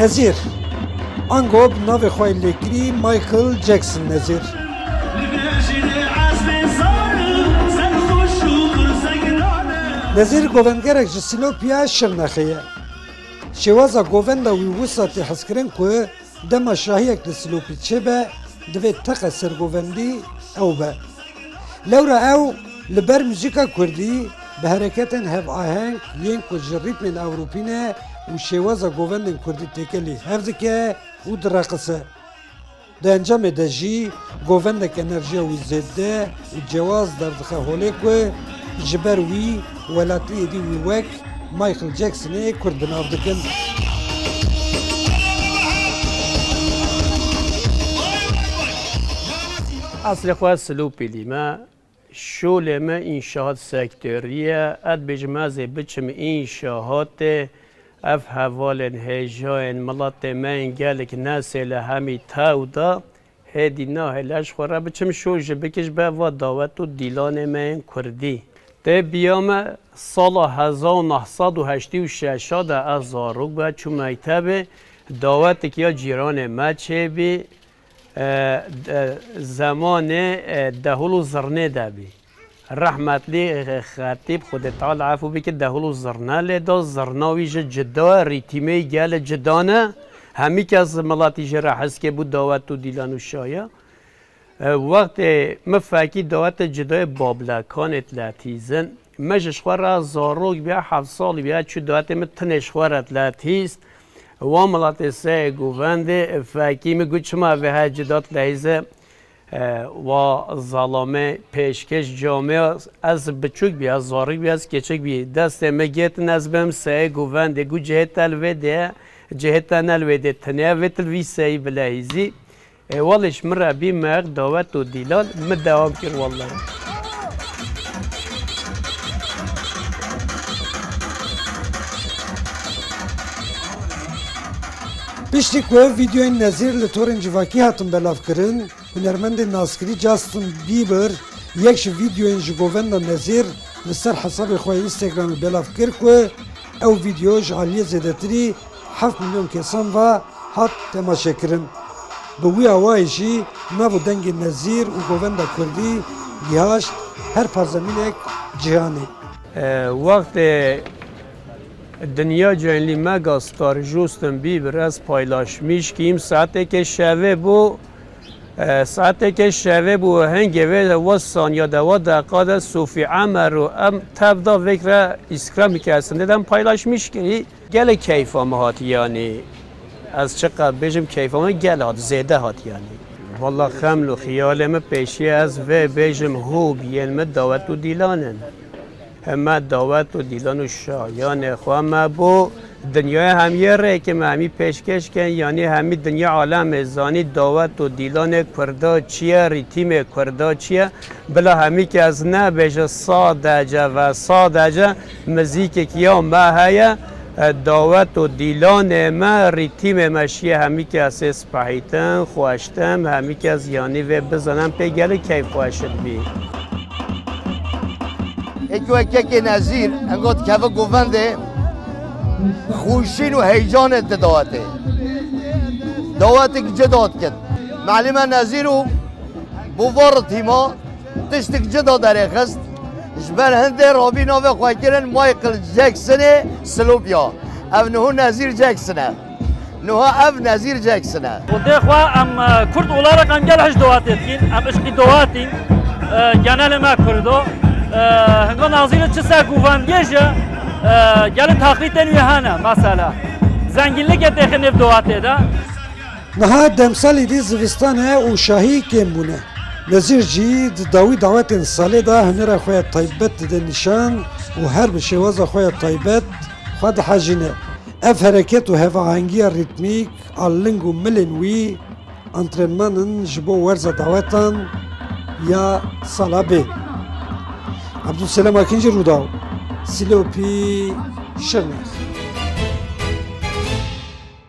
نظیر آنگو بناو خواه لکری مایکل جکسن نظیر نظیر گوونگرک جسیلو پیا شرنخیه شوازا گووندا وی وساتی حسکرن که دما شاهیک لسیلو پیچه به دوی تقه سرگووندی او به لورا او لبر موزیکا کردی به حرکتن هف آهنگ ین که جریتمن اوروپینه و شوازا گووندن کردی تکلی هفته که او درقصه ده انجام دجی گووندک انرژی وی زده و جواز دردخه هوله که جبر وی ولاتی دی وی وک مایکل جکسنه کرد بناو دکن اصل خواه سلو پیلیمه شولمه انشاءات سکتوریه اد بجمازه بچم انشاءات اف حوالن هجاین ملات من گلک نسل همی تاودا هدی نه هلاش خورا بچم شوج بکش به و دعوت و دیلان من کردی ده بیام سال 1986 از زاروک با چون مکتب دعوت کیا جیران مچه بی زمان دهولو زرنه دبی رحمت لی خطیب خود تعالی عفو بی که دهولو زرنه لیدا زرناوی جدا ریتیمه گل جدانه همی که از ملاتی جرا حس که بود دعوت و دیلان و شایا وقت مفاکی دعوت جدای بابلکان اتلاتیزن مجش خواه زاروک بیا 7 سال بیا چو دعوت متنش خواه اتلاتیست و ملات سه گوونده فاکی میگو چما به هجدات لحظه و ظلامه پیشکش جامعه از بچوک بی از زاروک بی از کچک بی دست مگیت نزبم سه گوونده گو جهت الوده جهت الوده تنه و تلوی سه بلحظی والش مرا بی مرق دعوت و دیلال مدوام کر والله پشتی که ویدیوی نظیر لطورن جواکی هاتم بلاف کرن هنرمند ناسکری جاستن بیبر یکش ویدیوی جگووند نظیر لسر حساب خواه اینستاگرام بلاف کر که او ویدیوش عالیه زیدتری 7 میلیون کسان و هات تماشا کرن به وی آوائشی ناو دنگ نظیر و گووند کردی گیهاشت هر پرزمینک جهانی وقت دنیا جنلی مگا ستار جوستن بی برز پایلاشمیش که این ساعته که شوه بو هنگه و ثانیه دوا دقیقه صوفی عمر رو ام تبدا فکر اسکرامی که هستن دیدم پایلاشمیش که گل کیفام هات یعنی از چقدر بجم کیفام گل هات زیده هات یعنی والله خمل و خیالم پیشی از و بجم هوب یعنی دعوت و دیلانن همه دعوت و دیلان و شایان خواه ما بو دنیای همیه ره که همی پیشکش کن یعنی همی دنیا عالم زانی دعوت و دیلان کردا چیه ریتیم کردا چیه بلا همی که از نه بیشه سادجه و سادجه مزیک کیا ما هیا دعوت و دیلان ما ریتیم مشیه همی که از اسپاهیتن خوشتم همی که از یعنی و بزنم پیگل کیف خوشت بی که نظیر انگار که گوونده خوشین و هیجان دعوته دعوتی که جداد کرد معلم نظیر و بوار تیما تشتک جدا داره خست جبر هنده رابی ناوه خواه کرن مایکل جکسنه سلوبیا او نهو نظیر جکسنه نهو او نظیر جکسنه و ده خواه ام کرد اولارک ام گل هش دعاتی دکین ام اشکی دعاتی گنال ما کردو هنگام نظیر چه سر گووندگیشه گل تقریبا نویهانه مثلا زنگیلی که دخنف دعاتی ده نها دمسالی دی زوستانه و شاهی کم بونه نظیر جی داوی دعوت ساله ده هنر خواه طیبت ده نشان و هر بشواز خواه طیبت خود حاجینه اف حرکت و هفاهنگی ریتمیک آلنگ و ملنوی انترنمانن جبو ورز دعوتان یا صلابه عبدالسلام اکنجی روداو سلوپی شرنخ